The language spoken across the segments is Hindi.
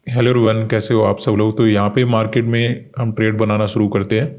हेलो एवरीवन, कैसे हो आप सब लोग। तो यहाँ पे मार्केट में हम ट्रेड बनाना शुरू करते हैं।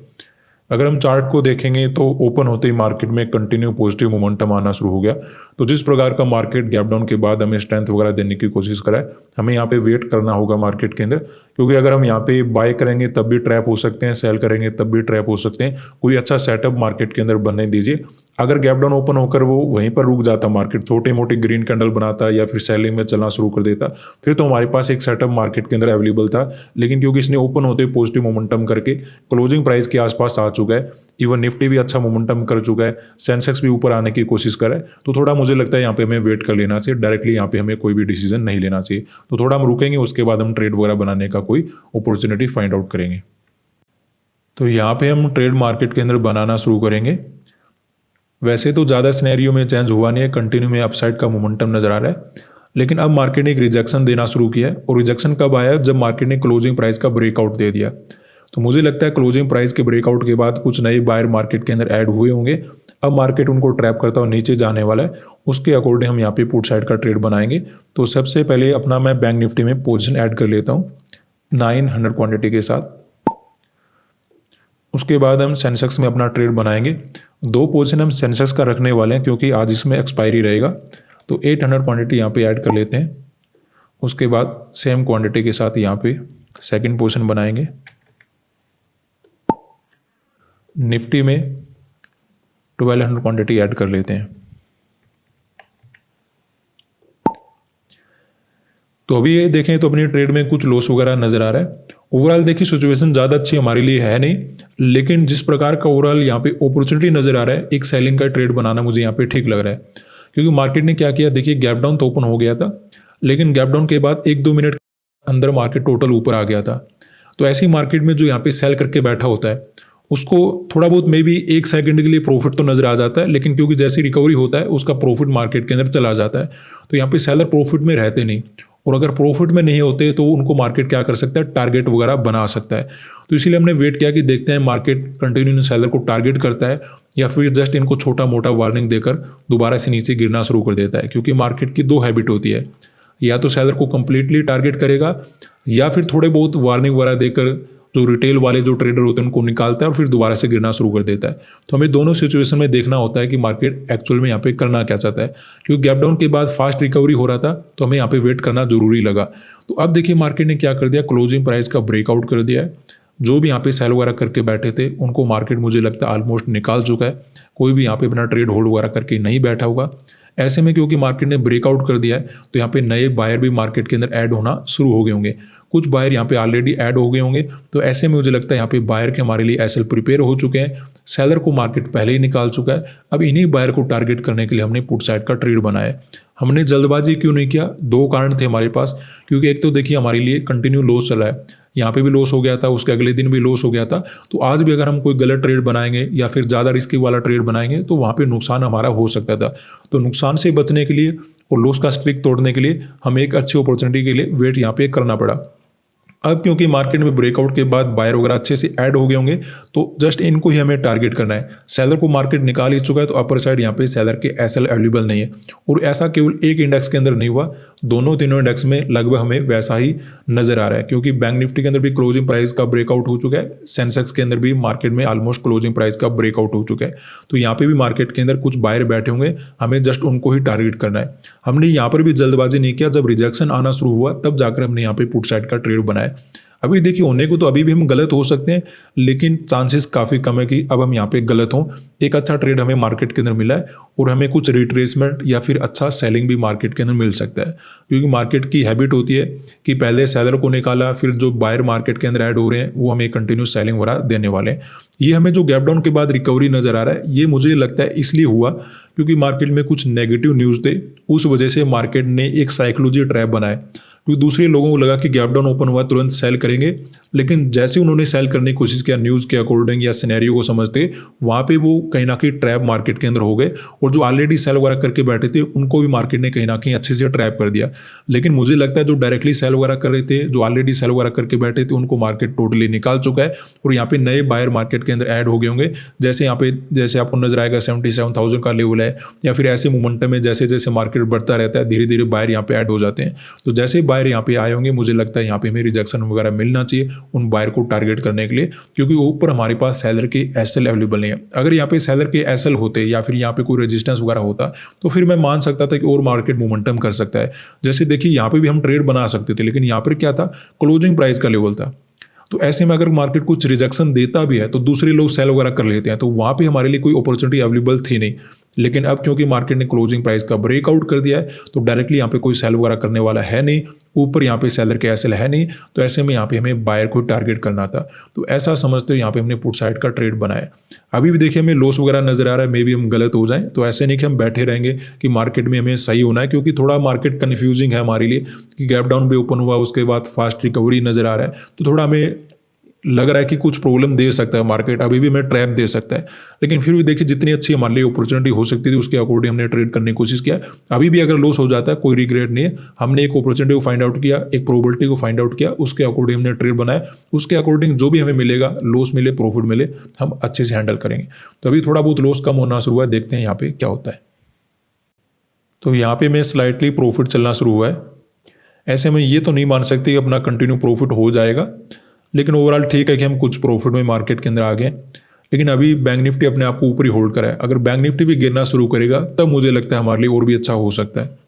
अगर हम चार्ट को देखेंगे तो ओपन होते ही मार्केट में कंटिन्यू पॉजिटिव मोमेंटम आना शुरू हो गया। तो जिस प्रकार का मार्केट गैप डाउन के बाद हमें स्ट्रेंथ वगैरह देने की कोशिश करा है, हमें यहाँ पे वेट करना होगा मार्केट के अंदर, क्योंकि अगर हम यहाँ पे बाय करेंगे तब भी ट्रैप हो सकते हैं, सेल करेंगे तब भी ट्रैप हो सकते हैं। कोई अच्छा सेटअप मार्केट के अंदर बनने दीजिए। अगर गैप डाउन ओपन होकर वो वहीं पर रुक जाता, मार्केट छोटे मोटे ग्रीन कैंडल बनाता या फिर सेलिंग में चलना शुरू कर देता, फिर तो हमारे पास एक सेटअप मार्केट के अंदर अवेलेबल था। लेकिन क्योंकि इसने ओपन होते पॉजिटिव मोमेंटम करके क्लोजिंग प्राइस के आसपास आ चुका है, इवन निफ्टी भी अच्छा मोमेंटम कर चुका है, सेंसेक्स भी ऊपर आने की कोशिश कर रहा है, तो थोड़ा मुझे लगता है यहाँ पे हमें वेट कर लेना चाहिए। डायरेक्टली यहाँ पे हमें कोई भी डिसीजन नहीं लेना चाहिए। तो थोड़ा हम रुकेंगे, उसके बाद हम ट्रेड वगैरह बनाने का कोई अपॉर्चुनिटी फाइंड आउट करेंगे। तो यहाँ पे हम ट्रेड मार्केट के अंदर बनाना शुरू करेंगे। वैसे तो ज़्यादा सिनेरियो में चेंज हुआ नहीं है, कंटिन्यू में अपसाइड का मोमेंटम नजर आ रहा है। लेकिन अब मार्केट ने एक रिजेक्शन देना शुरू किया है, और रिजेक्शन कब आया? जब मार्केट ने क्लोजिंग प्राइस का ब्रेकआउट दे दिया। तो मुझे लगता है क्लोजिंग प्राइस के ब्रेकआउट के बाद कुछ नए बायर मार्केट के अंदर ऐड हुए होंगे। अब मार्केट उनको ट्रैप करता हुआ नीचे जाने वाला है, उसके अकॉर्डिंग हम यहाँ पे पुट साइड का ट्रेड बनाएंगे। तो सबसे पहले अपना मैं बैंक निफ्टी में पोजिशन ऐड कर लेता हूँ 900 क्वान्टिटी के साथ। उसके बाद हम सेंसेक्स में अपना ट्रेड बनाएंगे। 2 पोजीशन हम सेंसेक्स का रखने वाले हैं, क्योंकि आज इसमें एक्सपायरी रहेगा। तो 800 क्वांटिटी यहाँ पे ऐड कर लेते हैं। उसके बाद सेम क्वांटिटी के साथ यहाँ पे सेकंड पोजीशन बनाएंगे। निफ्टी में 1200 क्वांटिटी ऐड कर लेते हैं। तो अभी ये देखें तो अपनी ट्रेड में कुछ लॉस वगैरह नजर आ रहा है। ओवरऑल देखिए सिचुएशन ज़्यादा अच्छी हमारे लिए है नहीं, लेकिन जिस प्रकार का ओवरऑल यहाँ पे अपॉर्चुनिटी नजर आ रहा है, एक सेलिंग का ट्रेड बनाना मुझे यहाँ पे ठीक लग रहा है। क्योंकि मार्केट ने क्या किया, देखिए गैप डाउन तो ओपन हो गया था, लेकिन गैप डाउन के बाद 1-2 मिनट अंदर मार्केट टोटल ऊपर आ गया था। तो ऐसी मार्केट में जो यहाँ पे सेल करके बैठा होता है, उसको थोड़ा बहुत मे बी 1 सेकंड के लिए प्रॉफिट तो नजर आ जाता है, लेकिन क्योंकि जैसी रिकवरी होता है उसका प्रॉफिट मार्केट के अंदर चला जाता है। तो यहाँ पे सेलर प्रॉफिट में रहते नहीं, और अगर प्रॉफिट में नहीं होते तो उनको मार्केट क्या कर सकता है, टारगेट वगैरह बना सकता है। तो इसीलिए हमने वेट किया कि देखते हैं मार्केट कंटिन्यू सेलर को टारगेट करता है या फिर जस्ट इनको छोटा मोटा वार्निंग देकर दोबारा से नीचे गिरना शुरू कर देता है। क्योंकि मार्केट की 2 हैबिट होती है, या तो सेलर को कंप्लीटली टारगेट करेगा, या फिर थोड़े बहुत वार्निंग वगैरह देकर जो रिटेल वाले जो ट्रेडर होते हैं उनको निकालता है और फिर दोबारा से गिरना शुरू कर देता है। तो हमें दोनों सिचुएशन में देखना होता है कि मार्केट एक्चुअल में यहाँ पे करना क्या चाहता है। क्योंकि गैप डाउन के बाद फास्ट रिकवरी हो रहा था, तो हमें यहाँ पे वेट करना जरूरी लगा। तो अब देखिए मार्केट ने क्या कर दिया, क्लोजिंग प्राइस का ब्रेकआउट कर दिया है। जो भी यहाँ पे सेल वगैरह करके बैठे थे उनको मार्केट मुझे लगता है ऑलमोस्ट निकाल चुका है। कोई भी यहाँ पे अपना ट्रेड होल्ड वगैरह करके नहीं बैठा होगा। ऐसे में क्योंकि मार्केट ने ब्रेकआउट कर दिया है, तो यहाँ पे नए बायर भी मार्केट के अंदर ऐड होना शुरू हो गए होंगे। कुछ बायर यहाँ पे ऑलरेडी ऐड हो गए होंगे। तो ऐसे में मुझे लगता है यहाँ पे बायर के हमारे लिए एसएल प्रिपेयर हो चुके हैं। सेलर को मार्केट पहले ही निकाल चुका है। अब इन्हीं बायर को टारगेट करने के लिए हमने पुट साइड का ट्रेड बनाया है। हमने जल्दबाजी क्यों नहीं किया? 2 कारण थे हमारे पास। क्योंकि एक तो देखिए हमारे लिए कंटिन्यू लॉस चला है, यहाँ पे भी लॉस हो गया था, उसके अगले दिन भी लॉस हो गया था। तो आज भी अगर हम कोई गलत ट्रेड बनाएंगे या फिर ज़्यादा रिस्की वाला ट्रेड बनाएंगे तो वहाँ पे नुकसान हमारा हो सकता था। तो नुकसान से बचने के लिए और लॉस का स्ट्रिक तोड़ने के लिए हमें एक अच्छी अपॉर्चुनिटी के लिए वेट यहाँ पे करना पड़ा। अब क्योंकि मार्केट में ब्रेकआउट के बाद बायर वगैरह अच्छे से ऐड हो गए होंगे, तो जस्ट इनको ही हमें टारगेट करना है। सेलर को मार्केट निकाल ही चुका है, तो अपर साइड यहाँ पे सेलर के एसएल अवेलेबल नहीं है। और ऐसा केवल एक इंडेक्स के अंदर नहीं हुआ, तीनों इंडेक्स में लगभग हमें वैसा ही नजर आ रहा है। क्योंकि बैंक निफ्टी के अंदर भी क्लोजिंग प्राइस का ब्रेकआउट हो चुका है, सेंसेक्स के अंदर भी मार्केट में ऑलमोस्ट क्लोजिंग प्राइस का ब्रेकआउट हो चुका है। तो यहाँ पे भी मार्केट के अंदर कुछ बायर बैठे होंगे, हमें जस्ट उनको ही टारगेट करना है। हमने यहाँ पर भी जल्दबाजी नहीं किया, जब रिजेक्शन आना शुरू हुआ तब जाकर हमने यहाँ पे पुट साइड का ट्रेड बनाया। अभी देखिए होने को तो अभी भी हम गलत हो सकते हैं, लेकिन चांसेस काफ़ी कम है कि अब हम यहाँ पे गलत हों। एक अच्छा ट्रेड हमें मार्केट के अंदर मिला है, और हमें कुछ रिट्रेसमेंट या फिर अच्छा सेलिंग भी मार्केट के अंदर मिल सकता है। क्योंकि मार्केट की हैबिट होती है कि पहले सेलर को निकाला, फिर जो बायर मार्केट के अंदर ऐड हो रहे हैं वो हमें कंटिन्यू सेलिंग वगैरह देने वाले हैं। ये हमें जो गैप डाउन के बाद रिकवरी नजर आ रहा है, ये मुझे लगता है इसलिए हुआ क्योंकि मार्केट में कुछ नेगेटिव न्यूज़ थे, उस वजह से मार्केट ने एक साइकोलॉजी ट्रैप बनाया। क्योंकि दूसरे लोगों को लगा कि गैप डाउन ओपन हुआ तुरंत सेल करेंगे, लेकिन जैसे उन्होंने सेल करने की कोशिश किया न्यूज़ के अकॉर्डिंग या सिनेरियो को समझते, वहाँ पे वो कहीं ना कहीं ट्रैप मार्केट के अंदर हो गए, और जो ऑलरेडी सेल वगैरह करके बैठे थे उनको भी मार्केट ने कहीं ना कहीं अच्छे से ट्रैप कर दिया। लेकिन मुझे लगता है जो डायरेक्टली सेल वगैरह कर रहे थे, जो ऑलरेडी सेल वगैरह करके बैठे थे, उनको मार्केट टोटली निकाल चुका है, और यहाँ पे नए बायर मार्केट के अंदर ऐड हो गए होंगे। जैसे यहाँ पे जैसे आपको नजर आएगा 77,000 का लेवल है, या फिर ऐसे मोमेंटम में जैसे जैसे मार्केट बढ़ता रहता है धीरे धीरे बायर यहाँ पे ऐड हो जाते हैं। तो जैसे बायर यहाँ पे आए होंगे, मुझे लगता है यहाँ पे हमें रिजेक्शन वगैरह मिलना चाहिए उन बायर को टारगेट करने के लिए, क्योंकि ऊपर हमारे पास सेलर के एसएल अवेलेबल नहीं है। अगर यहाँ पे सेलर के एसएल होते या फिर यहाँ पे कोई रेजिस्टेंस वगैरह होता तो फिर मैं मान सकता था कि और मार्केट मोमेंटम कर सकता है। जैसे देखिए यहाँ पे भी हम ट्रेड बना सकते थे, लेकिन यहाँ पर क्या था, क्लोजिंग प्राइस का लेवल था। तो ऐसे में अगर मार्केट कुछ रिजेक्शन देता भी है तो दूसरे लोग सेल वगैरह कर लेते हैं, तो वहाँ पे हमारे लिए कोई अपॉर्चुनिटी अवेलेबल थी नहीं। लेकिन अब क्योंकि मार्केट ने क्लोजिंग प्राइस का ब्रेकआउट कर दिया है, तो डायरेक्टली यहाँ पे कोई सेल वगैरह करने वाला है नहीं, ऊपर यहाँ पे सेलर के एसएल है नहीं, तो ऐसे में यहाँ पे हमें बायर को टारगेट करना था। तो ऐसा समझते हुए यहाँ पे हमने पुट साइड का ट्रेड बनाया। अभी भी देखिए हमें लॉस वगैरह नजर आ रहा है, मे भी हम गलत हो जाएं, तो ऐसे नहीं कि हम बैठे रहेंगे कि मार्केट में हमें सही होना है, क्योंकि थोड़ा मार्केट कन्फ्यूजिंग है हमारे लिए कि गैप डाउन भी ओपन हुआ, उसके बाद फास्ट रिकवरी नजर आ रहा है, तो थोड़ा हमें लग रहा है कि कुछ प्रॉब्लम दे सकता है मार्केट, अभी भी हमें ट्रैप दे सकता है। लेकिन फिर भी देखिए जितनी अच्छी हमारे लिए अपॉर्चुनिटी हो सकती थी उसके अकॉर्डिंग हमने ट्रेड करने की कोशिश किया। अभी भी अगर लॉस हो जाता है कोई रिग्रेट नहीं है, हमने एक अपॉर्चुनिटी को फाइंड आउट किया, एक प्रोबेबिलिटी को फाइंड आउट किया, उसके अकॉर्डिंग हमने ट्रेड बनाया, उसके अकॉर्डिंग जो भी हमें मिलेगा, लॉस मिले प्रॉफिट मिले, हम अच्छे से हैंडल करेंगे। तो अभी थोड़ा बहुत लॉस कम होना शुरू हुआ है, देखते हैं यहाँ पे क्या होता है। तो यहाँ पे मैं स्लाइटली प्रॉफिट चलना शुरू हुआ है। ऐसे में ये तो नहीं मान सकते कि अपना कंटिन्यू प्रॉफिट हो जाएगा, लेकिन ओवरऑल ठीक है कि हम कुछ प्रॉफिट में मार्केट के अंदर आ गए। लेकिन अभी बैंक निफ्टी अपने आप को ऊपर ही होल्ड करा है, अगर बैंक निफ्टी भी गिरना शुरू करेगा तब मुझे लगता है हमारे लिए और भी अच्छा हो सकता है,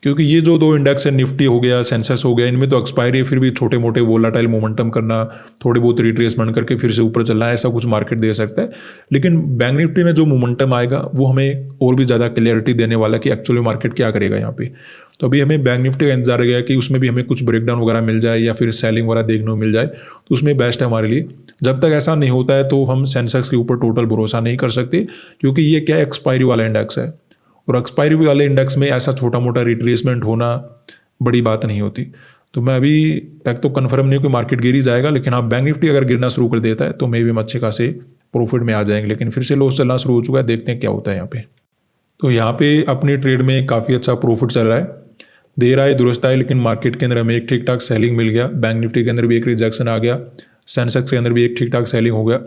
क्योंकि ये जो दो इंडेक्स है, निफ्टी हो गया, सेंसेक्स हो गया, इनमें तो एक्सपायरी है, फिर भी छोटे मोटे वोलाटाइल मोमेंटम करना, थोड़े बहुत रिट्रेसमेंट करके फिर से ऊपर चलना, ऐसा कुछ मार्केट दे सकता है। लेकिन बैंक निफ्टी में जो मोमेंटम आएगा वो हमें और भी ज़्यादा क्लियरिटी देने वाला कि एक्चुअली मार्केट क्या करेगा यहाँ पे। तो अभी हमें बैंक निफ्टी का इंतजार रहेगा कि उसमें भी हमें कुछ ब्रेकडाउन वगैरह मिल जाए या फिर सेलिंग वगैरह देखने को मिल जाए, तो उसमें बेस्ट है हमारे लिए। जब तक ऐसा नहीं होता है तो हम सेंसेक्स के ऊपर टोटल भरोसा नहीं कर सकते, क्योंकि ये क्या एक्सपायरी वाला इंडेक्स है, और एक्सपायरी वाले इंडेक्स में ऐसा छोटा मोटा रिट्रेसमेंट होना बड़ी बात नहीं होती। तो मैं अभी तक तो कंफर्म नहीं हूँ कि मार्केट गिर ही जाएगा, लेकिन हाँ बैंक निफ्टी अगर गिरना शुरू कर देता है तो मे भी हम अच्छे खासे प्रॉफिट में आ जाएंगे। लेकिन फिर से लॉस चलना शुरू हो चुका है, देखते हैं क्या होता है यहाँ पे। तो यहाँ पे अपनी ट्रेड में काफ़ी अच्छा प्रॉफिट चल रहा है, देर आए दुरुस्त आए, लेकिन मार्केट के अंदर हमें एक ठीक ठाक सेलिंग मिल गया। बैंक निफ्टी के अंदर भी एक रिजेक्शन आ गया, सेंसेक्स के अंदर भी एक ठीक ठाक सेलिंग हो गया।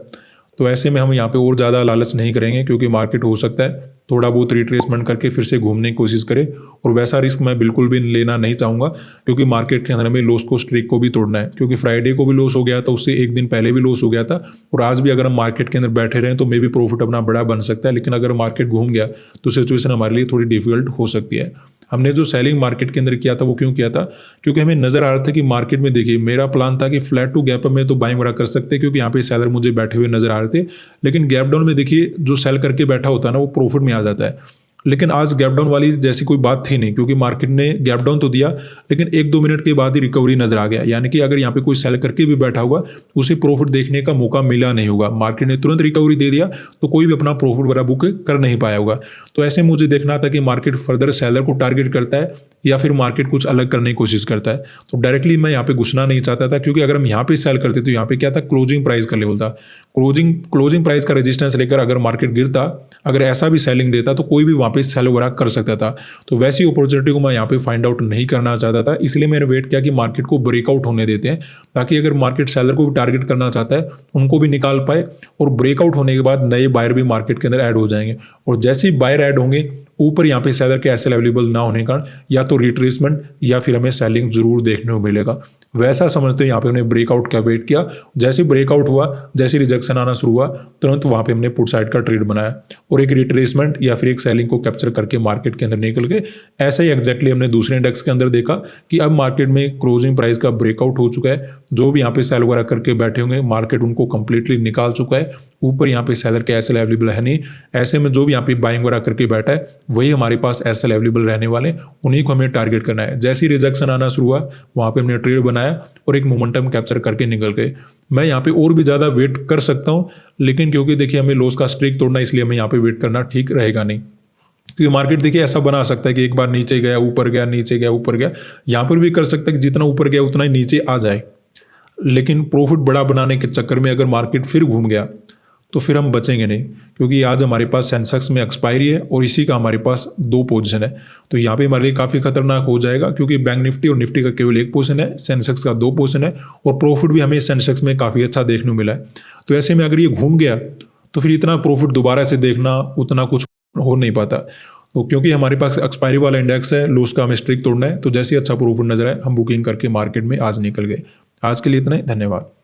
तो ऐसे में हम यहाँ पे और ज़्यादा लालच नहीं करेंगे, क्योंकि मार्केट हो सकता है थोड़ा बहुत रिट्रेसमेंट करके फिर से घूमने की कोशिश करे, और वैसा रिस्क मैं बिल्कुल भी लेना नहीं चाहूँगा, क्योंकि मार्केट के अंदर हमें लॉस को स्ट्रीक को भी तोड़ना है। क्योंकि फ्राइडे को भी लॉस हो गया था, उससे एक दिन पहले भी लॉस हो गया था, और आज भी अगर हम मार्केट के अंदर बैठे रहें तो मे भी प्रॉफिट अपना बड़ा बन सकता है। लेकिन अगर मार्केट घूम गया तो सिचुएशन हमारे लिए थोड़ी डिफिकल्ट हो सकती है। हमने जो सेलिंग मार्केट के अंदर किया था वो क्यों किया था, क्योंकि हमें नजर आ रहा था कि मार्केट में देखिए मेरा प्लान था कि फ्लैट टू गैप अप में तो बाइंग वगैरह कर सकते हैं, क्योंकि यहाँ पे सेलर मुझे बैठे हुए नजर आ रहे थे। लेकिन गैप डाउन में देखिए जो सेल करके बैठा होता है ना वो प्रॉफिट में आ जाता है। लेकिन आज गैप डाउन वाली जैसी कोई बात थी नहीं, क्योंकि मार्केट ने गैप डाउन तो दिया, लेकिन 1-2 मिनट के बाद ही रिकवरी नजर आ गया। यानी कि अगर यहाँ पे कोई सेल करके भी बैठा हुआ उसे प्रॉफिट देखने का मौका मिला नहीं होगा, मार्केट ने तुरंत रिकवरी दे दिया तो कोई भी अपना प्रॉफिट वगैरह बुक कर नहीं पाया होगा। तो ऐसे मुझे देखना था कि मार्केट फर्दर सेलर को टारगेट करता है या फिर मार्केट कुछ अलग करने की कोशिश करता है। तो डायरेक्टली मैं यहाँ पे घुसना नहीं चाहता था, क्योंकि अगर हम यहाँ पे सेल करते तो यहाँ पे क्या था, क्लोजिंग प्राइस का लेवल था। क्लोजिंग प्राइस का रेजिस्टेंस लेकर अगर मार्केट गिरता, अगर ऐसा भी सेलिंग देता तो कोई भी वहाँ पे सेल वगैरह कर सकता था। तो वैसी अपॉर्चुनिटी को मैं यहाँ पे फाइंड आउट नहीं करना चाहता था, इसलिए मैंने वेट किया कि मार्केट को ब्रेकआउट होने देते हैं, ताकि अगर मार्केट सेलर को भी टारगेट करना चाहता है उनको भी निकाल पाए, और ब्रेकआउट होने के बाद नए बायर भी मार्केट के अंदर ऐड हो जाएंगे। और जैसे ही बायर ऐड होंगे ऊपर यहाँ पे सेलर के एसएल अवेलेबल ना होने के कारण या तो रिट्रेसमेंट या फिर हमें सेलिंग जरूर देखने को मिलेगा। वैसा समझते हैं यहाँ पे हमने ब्रेकआउट का वेट किया, जैसे ब्रेकआउट हुआ, जैसे रिजेक्शन आना शुरू हुआ, तुरंत वहाँ पे हमने पुट साइड का ट्रेड बनाया और एक रिट्रेसमेंट या फिर एक सेलिंग को कैप्चर करके मार्केट के अंदर निकल गए। ऐसा ही एग्जैक्टली हमने दूसरे इंडेक्स के अंदर देखा कि अब मार्केट में क्लोजिंग प्राइस का ब्रेकआउट हो चुका है। जो भी यहाँ पे सेल वगैरह करके बैठे होंगे मार्केट उनको कंप्लीटली निकाल चुका है। ऊपर यहाँ पे सेलर के एसएल अवेलेबल है नहीं, ऐसे में जो भी यहाँ पे बाइंग वगैरह करके बैठा है वही हमारे पास एसएल अवेलेबल रहने वाले, उन्हीं को हमें टारगेट करना है। जैसे ही रिजेक्शन आना शुरू हुआ वहाँ पे हमने ट्रेड बनाया और एक मोमेंटम कैप्चर करके निकल गए। मैं यहाँ पे और भी ज़्यादा वेट कर सकता हूँ, लेकिन क्योंकि देखिए हमें लॉस का स्ट्रीक तोड़ना, इसलिए हमें यहाँ पे वेट करना ठीक रहेगा नहीं। क्योंकि मार्केट देखिए ऐसा बना सकता है कि एक बार नीचे गया, ऊपर गया, नीचे गया, ऊपर गया। यहाँ पर भी कर सकता है कि जितना ऊपर गया उतना ही नीचे आ जाए, लेकिन प्रॉफिट बड़ा बनाने के चक्कर में अगर मार्केट फिर घूम गया तो फिर हम बचेंगे नहीं, क्योंकि आज हमारे पास सेंसेक्स में एक्सपायरी है और इसी का हमारे पास 2 पोजीशन है। तो यहाँ पे हमारे लिए काफ़ी खतरनाक हो जाएगा, क्योंकि बैंक निफ्टी और निफ्टी का केवल 1 पोजीशन है, सेंसेक्स का 2 पोजीशन है और प्रॉफिट भी हमें सेंसेक्स में काफ़ी अच्छा देखने को मिला है। तो ऐसे में अगर ये घूम गया तो फिर इतना प्रॉफिट दोबारा से देखना उतना कुछ हो नहीं पाता। तो क्योंकि हमारे पास एक्सपायरी वाला इंडेक्स है, लॉस का हमें स्ट्रिक तोड़ना है, तो जैसे ही अच्छा प्रॉफिट नजर आए हम बुकिंग करके मार्केट में आज निकल गए। आज के लिए इतना ही, धन्यवाद।